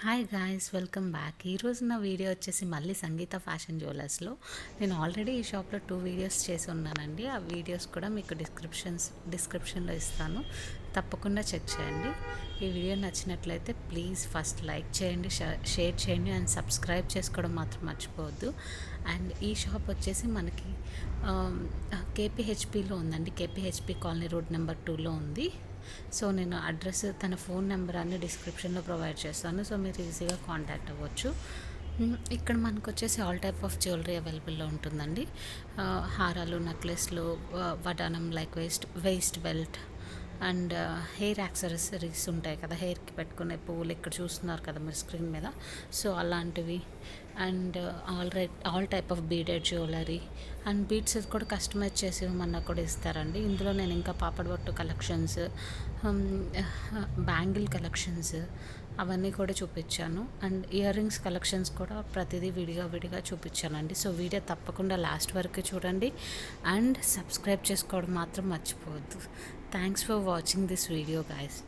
Hi guys, welcome back. ఈరోజు నా video వచ్చేసి మళ్ళీ సంగీత ఫ్యాషన్ జ్యువెలర్స్లో. నేను ఆల్రెడీ ఈ షాప్లో 2 వీడియోస్ చేసి ఉన్నానండి. ఆ వీడియోస్ కూడా మీకు డిస్క్రిప్షన్లో ఇస్తాను, తప్పకుండా చెక్ చేయండి. ఈ వీడియో నచ్చినట్లయితే ప్లీజ్ ఫస్ట్ లైక్ చేయండి, షేర్ చేయండి అండ్ సబ్స్క్రైబ్ చేసుకోవడం మాత్రం మర్చిపోవద్దు. అండ్ ఈ షాప్ వచ్చేసి మనకి కేపీహెచ్పిలో ఉందండి. కేపీహెచ్పి కాలనీ రోడ్ నెంబర్ 2లో ఉంది. సో నేను అడ్రస్, తన ఫోన్ నెంబర్ అన్ని డిస్క్రిప్షన్లో ప్రొవైడ్ చేస్తాను. సో మీరు ఈజీగా కాంటాక్ట్ అవ్వచ్చు. ఇక్కడ మనకు వచ్చేసి ఆల్ టైప్ ఆఫ్ జ్యువెలరీ అవైలబుల్లో ఉంటుందండి. హారాలు, నెక్లెస్లు, వడానం like waist belt and hair accessories ఉంటాయి కదా, హెయిర్కి పెట్టుకునే పువ్వులు ఇక్కడ చూస్తున్నారు కదా మీరు స్క్రీన్ మీద. సో అలాంటివి and all type of beaded jewellery and beads కూడా కస్టమైజ్ చేసి ఇవ్వమన్నా కూడా ఇస్తారండి. ఇందులో నేను ఇంకా పాపడబొట్టు కలెక్షన్స్, బ్యాంగిల్ కలెక్షన్స్ అవన్నీ కూడా చూపించాను. అండ్ ఇయర్ రింగ్స్ కలెక్షన్స్ కూడా ప్రతిదీ విడిగా చూపించానండి. సో వీడియో తప్పకుండా లాస్ట్ వరకు చూడండి అండ్ సబ్స్క్రైబ్ చేసుకోవడం మాత్రం మర్చిపోవద్దు. Thanks for watching this video guys.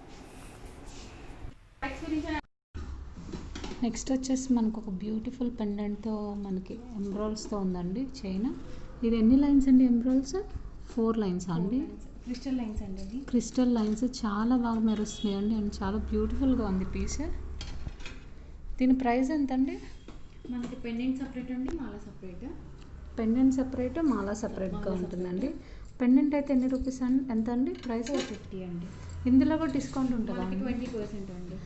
Next వచ్చేసి మనకు ఒక బ్యూటిఫుల్ పెండెంట్తో మనకి ఎంబ్రాయిల్స్తో ఉందండి చైన్. ఇది ఎన్ని లైన్స్ అండి ఎంబ్రాయిల్స్? 4 లైన్స్ అండి. క్రిస్టల్ లైన్స్ అండి. ఇది క్రిస్టల్ లైన్స్ చాలా బాగా మెరుస్తున్నాయి అండి అండ్ చాలా బ్యూటిఫుల్గా ఉంది పీస్. దీని ప్రైస్ ఎంత అండి? మనకి పెండెంట్ సపరేట్ అండి, మాల సపరేట్. పెండెంట్ సపరేట్, మాల సపరేట్గా ఉంటుందండి. పెండెంట్ అయితే ఎన్ని రూపీస్ అండి? ఎంత అండి ప్రైస్? 450 అండి. ఇందులో కూడా డిస్కౌంట్ ఉంటుందా? 20% అండి.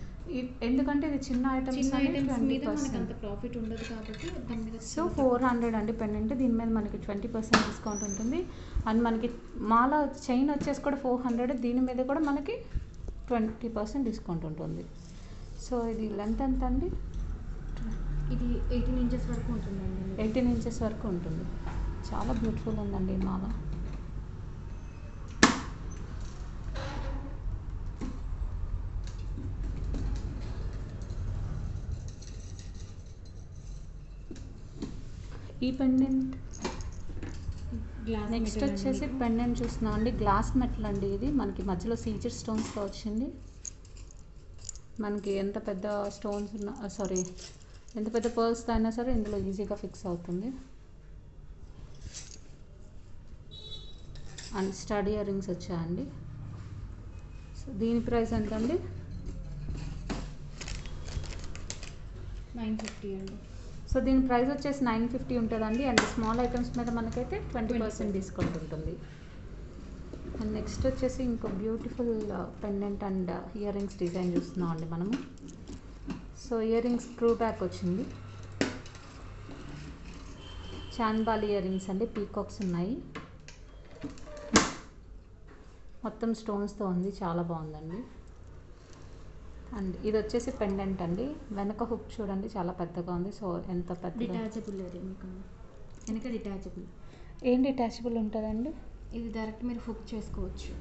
ఎందుకంటే ఇది చిన్న ఐటమ్స్ మీద మనకి అంత ప్రాఫిట్ ఉండదు కాబట్టి దాని మీద. సో 400 అండి పెండెంట్. దీని మీద మనకి 20% డిస్కౌంట్ ఉంటుంది. అండ్ మనకి మాల చైన్ వచ్చేసి కూడా 400. దీని మీద కూడా మనకి 20% డిస్కౌంట్ ఉంటుంది. సో ఇది లెంత్ ఎంత అండి? ఇది 18 ఇంచెస్ వరకు ఉంటుందండి. 18 ఇంచెస్ వరకు ఉంటుంది. చాలా బ్యూటిఫుల్ ఉందండి ఈ మాల. ఈ పెండెంట్ నెక్స్ట్ వచ్చేసి పెండెంట్ చూస్తున్నాం అండి. గ్లాస్ మెటల్ అండి. ఇది మనకి మధ్యలో సీజర్ స్టోన్స్తో వచ్చింది. మనకి ఎంత పెద్ద స్టోన్స్ ఉన్నా ఎంత పెద్ద పర్ల్స్ అయినా సరే ఇందులో ఈజీగా ఫిక్స్ అవుతుంది. అండ్ స్టడ్ ఇయర్ రింగ్స్ వచ్చాయండి. సో దీని ప్రైస్ ఎంత అండి? 950 అండి. సో దీని ప్రైస్ వచ్చేసి 950 ఉంటుందండి. అండ్ స్మాల్ ఐటమ్స్ మీద మనకైతే 20% డిస్కౌంట్ ఉంటుంది. అండ్ నెక్స్ట్ వచ్చేసి ఇంకో beautiful pendant and ear rings design చూస్తున్నాం అండి మనము. So ear rings screw back వచ్చింది. చాన్బాల్ ఇయర్ రింగ్స్ అండి, పీకాక్స్ ఉన్నాయి. మొత్తం స్టోన్స్తో ఉంది, చాలా బాగుందండి. అండ్ ఇది వచ్చేసి పెండెంట్ అండి. వెనక హుక్ చూడండి, చాలా పెద్దగా ఉంది. సో ఎంత పెద్ద డిటాచబుల్ మీకు వెనక డిటాచబుల్. ఏం డిటాచబుల్ ఉంటుందండి? ఇది డైరెక్ట్ మీరు హుక్ చేసుకోవచ్చు.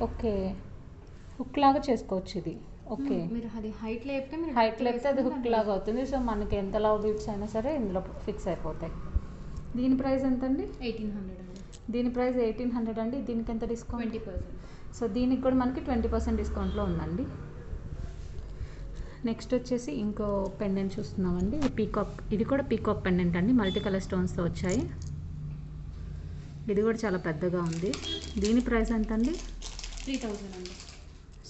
ఓకే, హుక్ లాగా చేసుకోవచ్చు ఇది. ఓకే, మీరు అది హైట్ లేపితే అది హుక్ లాగా అవుతుంది. సో మనకి ఎంత లవ్ బీట్స్ అయినా సరే ఇందులో ఫిక్స్ అయిపోతాయి. దీని ప్రైస్ ఎంత అండి? 1800 అండి. దీని ప్రైస్ 1800 అండి. దీనికి ఎంత డిస్కౌంట్? 20%. సో దీనికి కూడా మనకి 20% డిస్కౌంట్లో ఉందండి. నెక్స్ట్ వచ్చేసి ఇంకో పెండెంట్ చూస్తున్నామండి. ఇది కూడా పీకాక్ పెండెంట్ అండి. మల్టీ కలర్ స్టోన్స్తో వచ్చాయి. ఇది కూడా చాలా పెద్దగా ఉంది. దీని ప్రైస్ ఎంత అండి? 3000 అండి.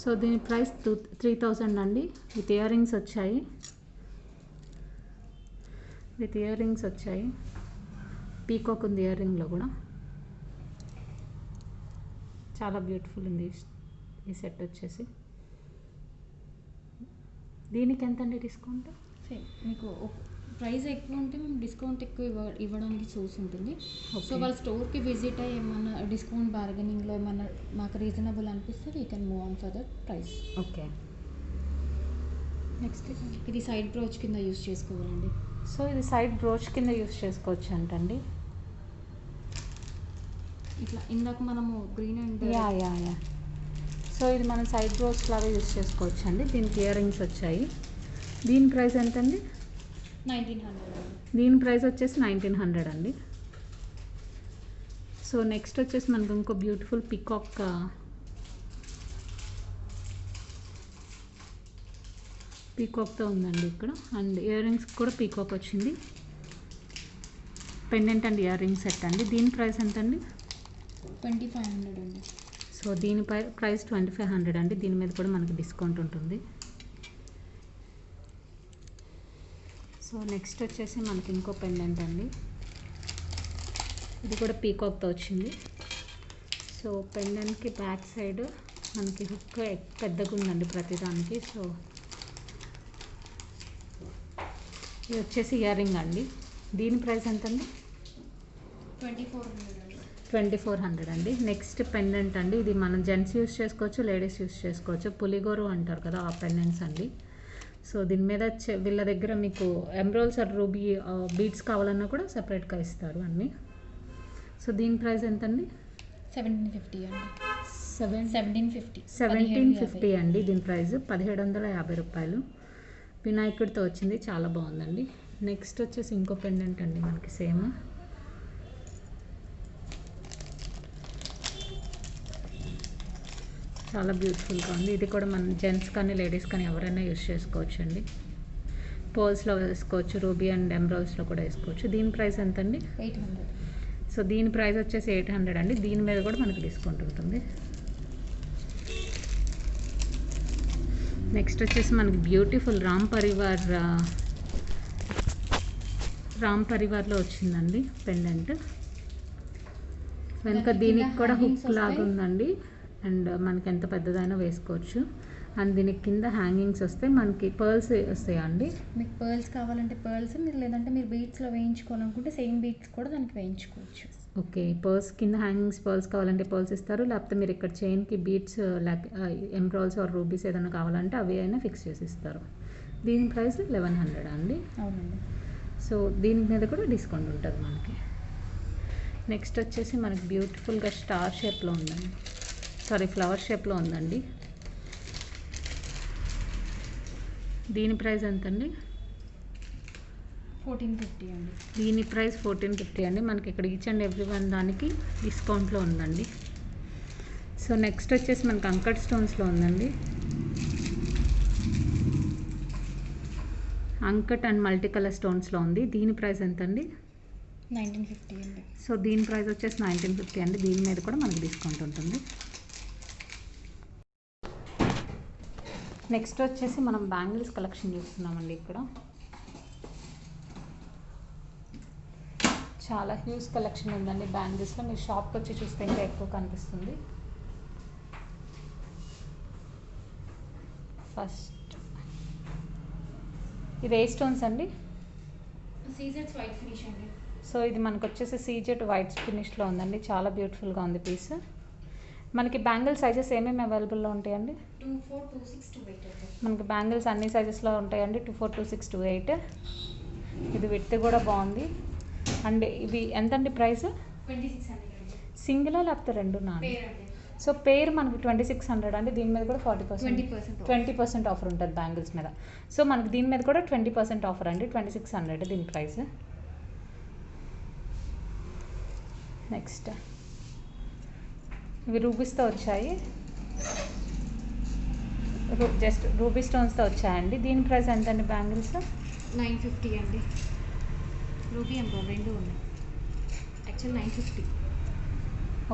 సో దీని ప్రైస్ 3000 అండి. విత్ ఇయర్ రింగ్స్ వచ్చాయి. పీకాక్ ఉంది ఇయర్ రింగ్లో కూడా. చాలా బ్యూటిఫుల్ ఉంది ఈ సెట్ వచ్చేసి. దీనికి ఎంత అండి డిస్కౌంట్? మీకు ప్రైస్ ఎక్కువ ఉంటే మేము డిస్కౌంట్ ఎక్కువ ఇవ్వడానికి చూసి ఉంటుంది. సో వాళ్ళ స్టోర్కి విజిట్ అయ్యి ఏమన్నా డిస్కౌంట్ బార్గెనింగ్లో ఏమన్నా మాకు రీజనబుల్ అనిపిస్తే we can move on for that price. Okay, next ఇది సైడ్ బ్రోచ్ కింద యూస్ చేసుకోవాలండి. సో ఇది సైడ్ బ్రోచ్ కింద యూస్ చేసుకోవచ్చు అంటండి. ఇట్లా ఇందాక మనము గ్రీన్ అండ్ యా. సో ఇది మనం సైడ్ బ్రోచ్ లాగా యూస్ చేసుకోవచ్చు అండి. దీనికి ఇయర్ రింగ్స్ వచ్చాయి. దీని ప్రైస్ ఎంత అండి? 1900. దీని ప్రైస్ వచ్చేసి 1900 అండి. సో నెక్స్ట్ వచ్చేసి మనకు ఇంకో బ్యూటిఫుల్ పీకాక్తో ఉందండి ఇక్కడ. అండ్ ఇయర్ రింగ్స్ కూడా పీకాక్ వచ్చింది. Pendant and ear ring set అండి. దీని ప్రైస్ ఎంత అండి? 2500 అండి. సో దీని ప్రైస్ 2500 అండి. దీని మీద కూడా మనకి డిస్కౌంట్ ఉంటుంది. సో నెక్స్ట్ వచ్చేసి మనకి ఇంకో పెండెంట్ అండి. ఇది కూడా పీకాక్తో వచ్చింది. సో పెండెంట్కి బ్యాక్ సైడ్ మనకి హుక్ పెద్దగా ఉందండి ప్రతిదానికి. సో ఇది వచ్చేసి ఇయర్ రింగ్ అండి. దీని ప్రైస్ ఎంత అండి? 2400 అండి. నెక్స్ట్ పెండెంట్ అండి. ఇది మనం జెంట్స్ యూస్ చేసుకోవచ్చు, లేడీస్ యూస్ చేసుకోవచ్చు. పులిగోరు అంటారు కదా, ఆ పెండెంట్స్ అండి. సో దీని మీద వీళ్ళ దగ్గర మీకు ఎమరాల్డ్స్ ఆర్ రూబీ బీడ్స్ కావాలన్నా కూడా సపరేట్గా ఇస్తారు అన్నీ. సో దీని ప్రైస్ ఎంత అండి? 1750 అండి. 1750 అండి. దీని ప్రైస్ 1750 రూపాయలు. వినాయకుడితో వచ్చింది, చాలా బాగుందండి. నెక్స్ట్ వచ్చేసి ఇంకో పెండెంట్ అండి మనకి సేమ్. చాలా బ్యూటిఫుల్గా ఉంది. ఇది కూడా మన జెంట్స్ కానీ లేడీస్ కానీ ఎవరైనా యూస్ చేసుకోవచ్చు అండి. పర్ల్స్లో వేసుకోవచ్చు, రూబీ అండ్ ఎమరాల్డ్స్లో కూడా వేసుకోవచ్చు. దీని ప్రైస్ ఎంత అండి? 800. సో దీని ప్రైస్ వచ్చేసి 800 అండి. దీని మీద కూడా మనకి డిస్కౌంట్ ఉంటుంది. నెక్స్ట్ వచ్చేసి మనకి బ్యూటిఫుల్ రామ్ పరివార్లో వచ్చిందండి పెండెంట్. వెనుక దీనికి కూడా హుక్ లాగా ఉందండి. అండ్ మనకి ఎంత పెద్దదైనా వేసుకోవచ్చు. అండ్ దీనికి కింద హ్యాంగింగ్స్ వస్తాయి. మనకి పర్ల్స్ వస్తాయా అండి? మీకు పర్ల్స్ కావాలంటే పర్ల్స్, మీరు లేదంటే మీరు బీట్స్లో వేయించుకోవాలనుకుంటే సేమ్ బీట్స్ కూడా దానికి వేయించుకోవచ్చు. ఓకే, పర్ల్స్ కింద హ్యాంగింగ్స్ పర్ల్స్ కావాలంటే పర్ల్స్ ఇస్తారు. లేకపోతే మీరు ఇక్కడ చైన్కి బీట్స్ ఎమరాల్డ్స్ ఆర్ రూబీస్ ఏదైనా కావాలంటే అవి అయినా ఫిక్స్ చేసి ఇస్తారు. దీని ప్రైస్ 1100 అండి. అవునండి. సో దీని మీద కూడా డిస్కౌంట్ ఉంటుంది మనకి. నెక్స్ట్ వచ్చేసి మనకి బ్యూటిఫుల్గా స్టార్ షేప్లో ఉందండి, ఫ్లవర్ షేప్లో ఉందండి. దీని ప్రైస్ ఎంత అండి? 1450 అండి. దీని ప్రైస్ 1450 అండి. మనకి ఇక్కడ ఈచ్ అండ్ ఎవ్రీ వన్ దానికి డిస్కౌంట్లో ఉందండి. సో నెక్స్ట్ వచ్చేసి మనకి అంకట్ స్టోన్స్లో ఉందండి. అంకట్ అండ్ మల్టీ కలర్ స్టోన్స్లో ఉంది. దీని ప్రైస్ ఎంత అండి? 1950 అండి. సో దీని ప్రైస్ వచ్చేసి 1950 అండి. దీని మీద కూడా మనకి డిస్కౌంట్ ఉంటుంది. నెక్స్ట్ వచ్చేసి మనం బ్యాంగిల్స్ కలెక్షన్ చూస్తున్నామండి. ఇక్కడ చాలా హ్యూజ్ కలెక్షన్ ఉందండి బ్యాంగిల్స్లో. మీరు షాప్కి వచ్చి చూస్తే ఇంకా ఎక్కువ కనిపిస్తుంది. ఫస్ట్ ఇది ఏ స్టోన్స్ అండి? సీజెట్స్ వైట్ ఫినిష్ అండి. సో ఇది మనకు వచ్చేసి సీజెట్ వైట్ ఫినిష్లో ఉందండి. చాలా బ్యూటిఫుల్గా ఉంది పీస్. మనకి బ్యాంగిల్ సైజెస్ ఏమేమి అవైలబుల్లో ఉంటాయండి? 24, 26, 28. మనకి బ్యాంగిల్స్ అన్ని సైజెస్లో ఉంటాయండి. 24, 26, 28. ఇది విత్ కూడా బాగుంది. అండ్ ఇవి ఎంతండి ప్రైస్? 2600 అండి. సింగిలా లేకపోతే రెండునా? పేర్ అండి. సో పేర్ మనకి 2600 అండి. దీని మీద కూడా 20% 20% ఆఫర్ ఉంటుంది బ్యాంగిల్స్ మీద. సో మనకి దీని మీద కూడా 20% ఆఫర్ అండి. 2600 దీని ప్రైస్. నెక్స్ట్ ఇవి రూబీస్తో వచ్చాయి, జస్ట్ రూబీ స్టోన్స్తో వచ్చాయండి. దీని ప్రైస్ ఎంత అండి బ్యాంగిల్స్? 950 అండి. రూబీ ఎంబ్రాయిడ్ రెండు ఉన్నాయి. యాక్చువల్ 950.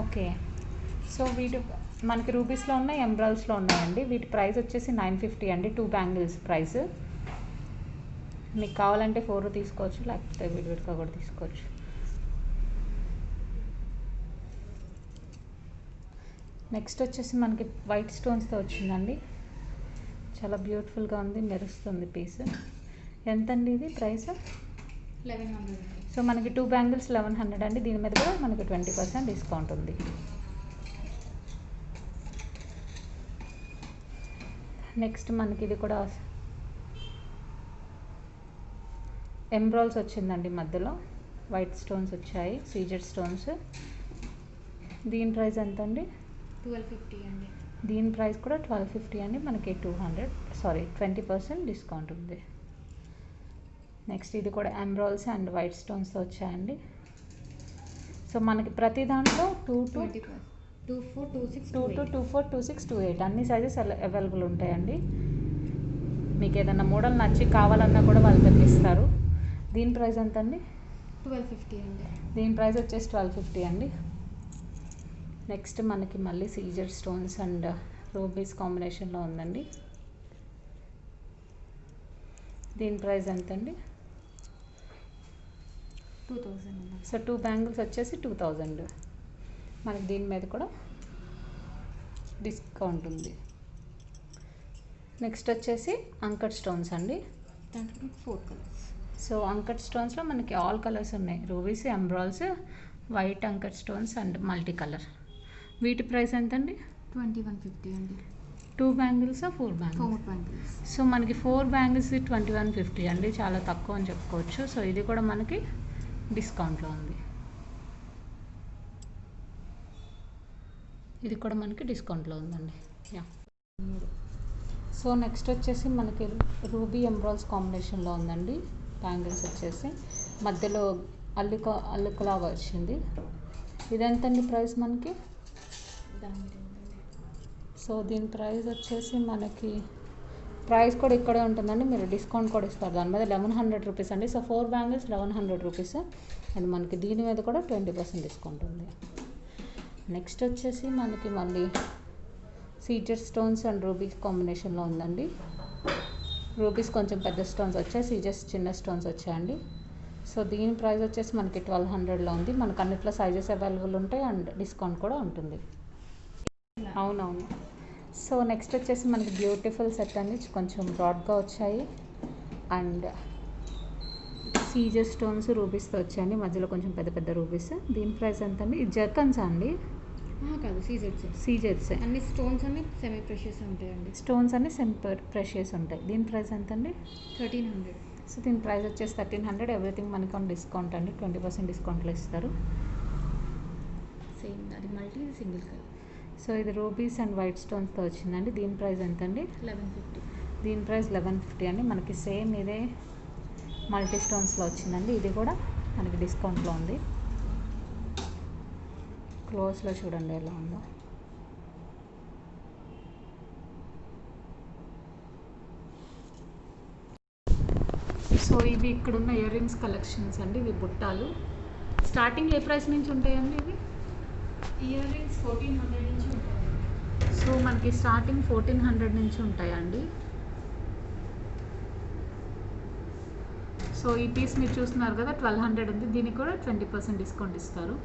ఓకే, సో వీటి మనకి రూబీస్లో ఉన్నాయి, ఎంబ్రాయిడ్స్లో ఉన్నాయండి. వీటి ప్రైస్ వచ్చేసి 950 అండి. 2 బ్యాంగిల్స్ ప్రైస్. మీకు కావాలంటే 4 తీసుకోవచ్చు, లేకపోతే విడివిడిగా కూడా తీసుకోవచ్చు. నెక్స్ట్ వచ్చేసి మనకి వైట్ స్టోన్స్తో వచ్చిందండి. చాలా బ్యూటిఫుల్గా ఉంది, మెరుస్తుంది పీస్. ఎంతండి ఇది ప్రైస్? 1100. సో మనకి 2 బ్యాంగిల్స్ 1100 అండి. దీని మీద కూడా మనకి 20% డిస్కౌంట్ ఉంది. నెక్స్ట్ మనకి ఇది కూడా ఎంబ్రాయిడ్స్ వచ్చిందండి. మధ్యలో వైట్ స్టోన్స్ వచ్చాయి, సీజెడ్ స్టోన్స్. దీని ప్రైస్ ఎంత అండి? 1250 అండి. దీని ప్రైస్ కూడా 1250 అండి. మనకి 20% డిస్కౌంట్ ఉంది. నెక్స్ట్ ఇది కూడా ఎంబ్రాయిడ్స్ అండ్ వైట్ స్టోన్స్తో వచ్చాయండి. సో మనకి ప్రతి దాంట్లో 24, 26, 24, 26, 28 అన్ని సైజెస్ అవైలబుల్ ఉంటాయండి. మీకు ఏదైనా మోడల్ నచ్చి కావాలన్నా కూడా వాళ్ళు తెప్పిస్తారు. దీని ప్రైస్ ఎంత అండి? 1250 అండి. దీని ప్రైస్ వచ్చేసి 1250 అండి. నెక్స్ట్ మనకి మళ్ళీ సీజర్ స్టోన్స్ అండ్ రూబీస్ కాంబినేషన్లో ఉందండి. దీని ప్రైస్ ఎంత అండి? 2000 అండి. సో 2 బ్యాంగిల్స్ వచ్చేసి 2000. మనకి దీని మీద కూడా డిస్కౌంట్ ఉంది. నెక్స్ట్ వచ్చేసి అంకట్ స్టోన్స్ అండి. దాంట్లో 4 కలర్స్. సో అంకట్ స్టోన్స్లో మనకి ఆల్ కలర్స్ ఉన్నాయి. Rubies, emeralds, white uncut stones and multi colour. వీటి ప్రైస్ ఎంత అండి? 2150 అండి. 2 బ్యాంగిల్స్ 4 బ్యాంగిల్స్? 4 బ్యాంగిల్స్. సో మనకి 4 బ్యాంగిల్స్ 2150 అండి, చాలా తక్కువ అని చెప్పుకోవచ్చు. సో ఇది కూడా మనకి డిస్కౌంట్లో ఉంది. ఇది కూడా మనకి డిస్కౌంట్లో ఉందండి. యా. సో నెక్స్ట్ వచ్చేసి మనకి రూబీ ఎమరాల్డ్స్ కాంబినేషన్లో ఉందండి. బ్యాంగిల్స్ వచ్చేసి మధ్యలో అల్లుకలాగా వచ్చింది. ఇదెంతండి ప్రైస్ మనకి? సో దీని ప్రైస్ వచ్చేసి మనకి ప్రైస్ కూడా ఇక్కడే ఉంటుందండి, మీరు డిస్కౌంట్ కూడా ఇస్తారు దాని మీద. 1100 రూపీస్ అండి. సో 4 బ్యాంగిల్స్ 1100 రూపీస్ అండ్ మనకి దీని మీద కూడా 20% డిస్కౌంట్ ఉంది. నెక్స్ట్ వచ్చేసి మనకి మళ్ళీ సీజర్ స్టోన్స్ అండ్ రూబీస్ కాంబినేషన్లో ఉందండి. రూబీస్ కొంచెం పెద్ద స్టోన్స్ వచ్చాయి, సీజర్స్ చిన్న స్టోన్స్ వచ్చాయండి. సో దీని ప్రైస్ వచ్చేసి మనకి 1200లో ఉంది. మనకు అన్నిట్లో సైజెస్ అవైలబుల్ ఉంటాయి అండ్ డిస్కౌంట్ కూడా ఉంటుంది. అవునవును. సో నెక్స్ట్ వచ్చేసి మనకి బ్యూటిఫుల్ సెట్ అండి, కొంచెం బ్రాడ్గా వచ్చాయి అండ్ సీజర్ స్టోన్స్ రూబీస్తో వచ్చాయండి, మధ్యలో కొంచెం పెద్ద పెద్ద రూబీస్. దీని ప్రైస్ ఎంత అండి? ఇది జర్కన్సా అండి? కాదు, సీజర్స్. అన్ని స్టోన్స్ అన్ని సెమీ ప్రెషియస్ ఉంటాయండి. స్టోన్స్ అన్ని సెమీ ప్రెషియస్ ఉంటాయి. దీని ప్రైస్ ఎంత అండి? 1300. సో దీని ప్రైస్ వచ్చేసి 1300. ఎవ్రీథింగ్ మనకి ఆన్ డిస్కౌంట్ అండి, 20% డిస్కౌంట్లో ఇస్తారు. సేమ్ అది మల్టీ, ఇది సింగిల్ కలర్. సో ఇది రూబీస్ అండ్ వైట్ స్టోన్స్తో వచ్చిందండి. దీని ప్రైస్ ఎంత అండి? 1150. దీని ప్రైస్ 1150 అండి. మనకి సేమ్ ఇదే మల్టీ స్టోన్స్లో వచ్చిందండి. ఇది కూడా మనకి డిస్కౌంట్లో ఉంది. క్లోజ్లో చూడండి ఎలా ఉందో. సో ఇవి ఇక్కడున్న ఇయర్ రింగ్స్ కలెక్షన్స్ అండి. ఇవి బుట్టాలు. స్టార్టింగ్ ఏ ప్రైస్ నుంచి ఉంటాయండి ఇవి? ఇయర్ రింగ్స్ 1400 నుంచి ఉంటాయి. సో మనకి స్టార్టింగ్ 1400 నుంచి ఉంటాయండి. సో ఈ పీస్ మీరు చూస్తున్నారు కదా 1200 ఉంది. దీనికి కూడా 20% డిస్కౌంట్ ఇస్తారు.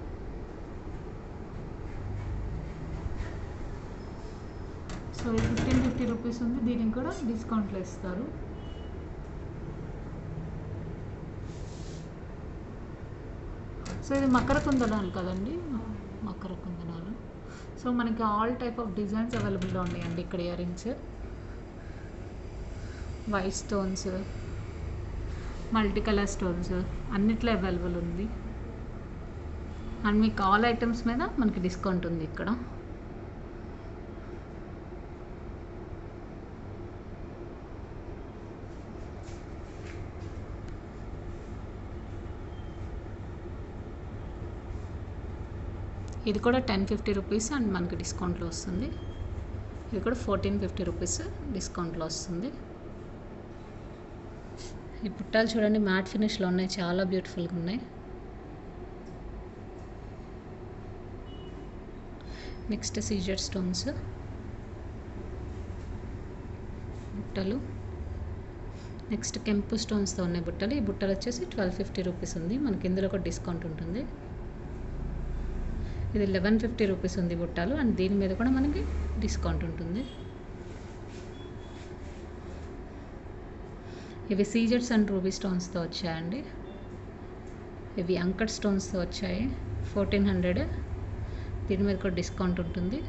సో 1550 రూపీస్ ఉంది, దీనికి కూడా డిస్కౌంట్లో ఇస్తారు. సో ఇది మకర కుందనాలు కదండి, మకర కుందనాలు. సో మనకి ఆల్ టైప్ ఆఫ్ డిజైన్స్ అవైలబుల్గా ఉన్నాయండి ఇక్కడ. Ear rings, white stones, multi colour stones అన్నిట్లో అవైలబుల్ ఉంది అండ్ మీకు ఆల్ ఐటమ్స్ మీద మనకి డిస్కౌంట్ ఉంది ఇక్కడ. ఇది కూడా 1050 రూపీస్ అండ్ మనకి డిస్కౌంట్లో వస్తుంది. ఇది కూడా 1450 రూపీస్ డిస్కౌంట్లో వస్తుంది. ఈ పుట్టాలు చూడండి మ్యాట్ ఫినిష్లో ఉన్నాయి, చాలా బ్యూటిఫుల్గా ఉన్నాయి. నెక్స్ట్ సీజర్ స్టోన్స్ బుట్టలు. నెక్స్ట్ కెంపు స్టోన్స్తో ఉన్నాయి బుట్టలు. ఈ బుట్టలు వచ్చేసి 1250 రూపీస్ ఉంది. మనకి ఇందులో కూడా డిస్కౌంట్ ఉంటుంది. ఇది 1150 రూపీస్ ఉంది బుట్టాలు అండ్ దీని మీద కూడా మనకి డిస్కౌంట్ ఉంటుంది. ఇవి సీజర్స్ అండ్ రూబీ స్టోన్స్తో వచ్చాయండి. ఇవి అంకట్ స్టోన్స్తో వచ్చాయి, 1400. దీని మీద కూడా డిస్కౌంట్ ఉంటుంది.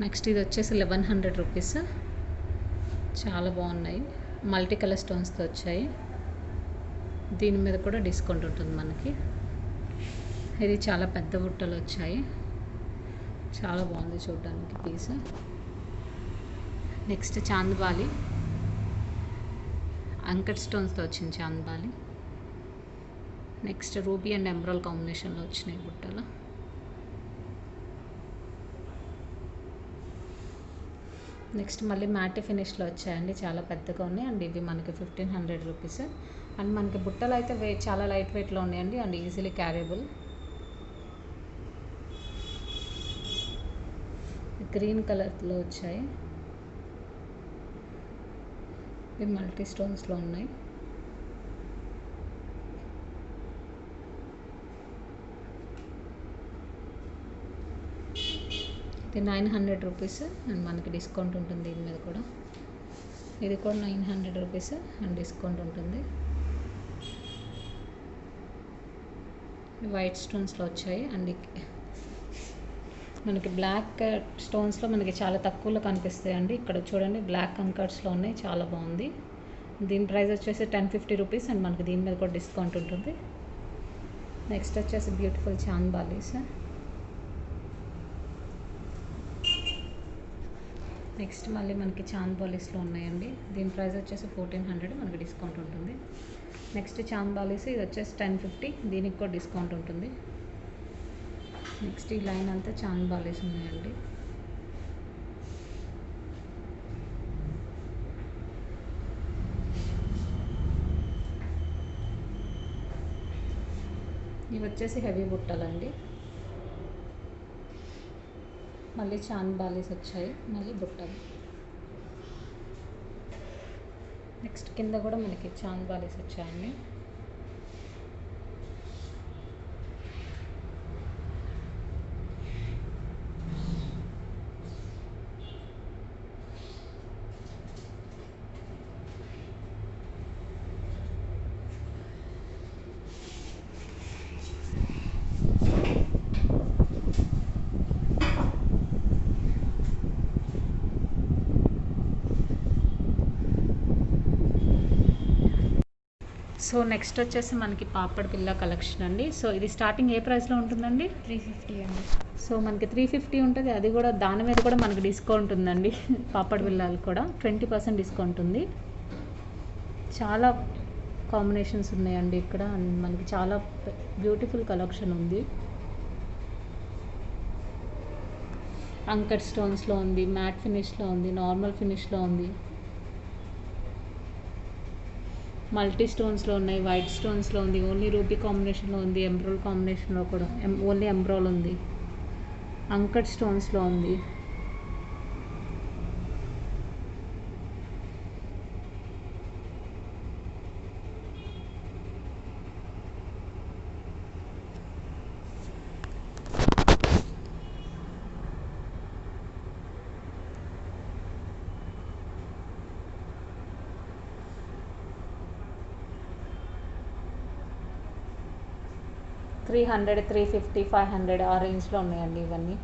నెక్స్ట్ ఇది వచ్చేసి 1100 రూపీస్. చాలా బాగున్నాయి, మల్టీ కలర్ స్టోన్స్తో వచ్చాయి. దీని మీద కూడా డిస్కౌంట్ ఉంటుంది మనకి. ఇది చాలా పెద్ద బుట్టలు వచ్చాయి, చాలా బాగుంది చూడడానికి పీస్. నెక్స్ట్ చాంద్బాలి, అంకట్ స్టోన్స్తో వచ్చింది chandbali. Next ruby and emerald కాంబినేషన్లో వచ్చినాయి బుట్టలు. నెక్స్ట్ మళ్ళీ మ్యాట్ ఫినిష్లో వచ్చాయండి, చాలా పెద్దగా ఉన్నాయి. అండ్ ఇవి మనకి 1500 రూపీస్. అండ్ మనకి బుట్టలు అయితే చాలా లైట్ వెయిట్లో ఉన్నాయండి అండ్ ఈజీలీ క్యారియబుల్. గ్రీన్ కలర్లో వచ్చాయి, ఇవి మల్టీ స్టోన్స్లో ఉన్నాయి. ఇది 900 రూపీస్ అండ్ మనకి డిస్కౌంట్ ఉంటుంది దీని మీద కూడా. ఇది కూడా 900 రూపీస్ అండ్ డిస్కౌంట్ ఉంటుంది. వైట్ స్టోన్స్లో వచ్చాయి అండ్ మనకి బ్లాక్ స్టోన్స్లో మనకి చాలా తక్కువలో కనిపిస్తాయి అండి. ఇక్కడ చూడండి బ్లాక్ కంకర్స్లో ఉన్నాయి, చాలా బాగుంది. దీని ప్రైస్ వచ్చేసి 1050 రూపీస్ అండ్ మనకి దీని మీద కూడా డిస్కౌంట్ ఉంటుంది. నెక్స్ట్ వచ్చేసి బ్యూటిఫుల్ చాంద్ బాలీస్. నెక్స్ట్ మళ్ళీ మనకి చాంద్ బాలీస్లో ఉన్నాయండి. దీని ప్రైస్ వచ్చేసి 1400, మనకి డిస్కౌంట్ ఉంటుంది. నెక్స్ట్ చాంద్ బాలీస్, ఇది వచ్చేసి 1050, దీనికి కూడా డిస్కౌంట్ ఉంటుంది. నెక్స్ట్ ఈ లైన్ అంతా చాంద్ బాలీస్ ఉన్నాయండి. ఇవి వచ్చేసి హెవీ బుట్టలండి. మళ్ళీ చాంద్ బాలీస్ వచ్చాయి, మళ్ళీ బుట్టలు. నెక్స్ట్ కింద కూడా మనకి చాంద్ బాలీస్ వచ్చాయండి. సో నెక్స్ట్ వచ్చేసి మనకి పాపడ్ పిల్ల కలెక్షన్ అండి. సో ఇది స్టార్టింగ్ ఏ ప్రైస్లో ఉంటుందండి? 350 అండి. సో మనకి 350 ఉంటుంది, అది కూడా దాని మీద కూడా మనకి డిస్కౌంట్ ఉందండి. పాపడ్ పిల్లలు కూడా 20% డిస్కౌంట్ ఉంది. చాలా కాంబినేషన్స్ ఉన్నాయండి ఇక్కడ, మనకి చాలా బ్యూటిఫుల్ కలెక్షన్ ఉంది. అంకర్ స్టోన్స్లో ఉంది, మ్యాట్ ఫినిష్లో ఉంది, నార్మల్ ఫినిష్లో ఉంది, మల్టీ స్టోన్స్లో ఉన్నాయి, వైట్ స్టోన్స్లో ఉంది, ఓన్లీ రూబీ కాంబినేషన్లో ఉంది, ఎంబ్రోల్ కాంబినేషన్లో కూడా ఓన్లీ ఎంబ్రోల్ ఉంది, అంకర్ స్టోన్స్లో ఉంది. $300, $350, $500 ఆ రేంజ్లో ఉన్నాయండి ఇవన్నీ.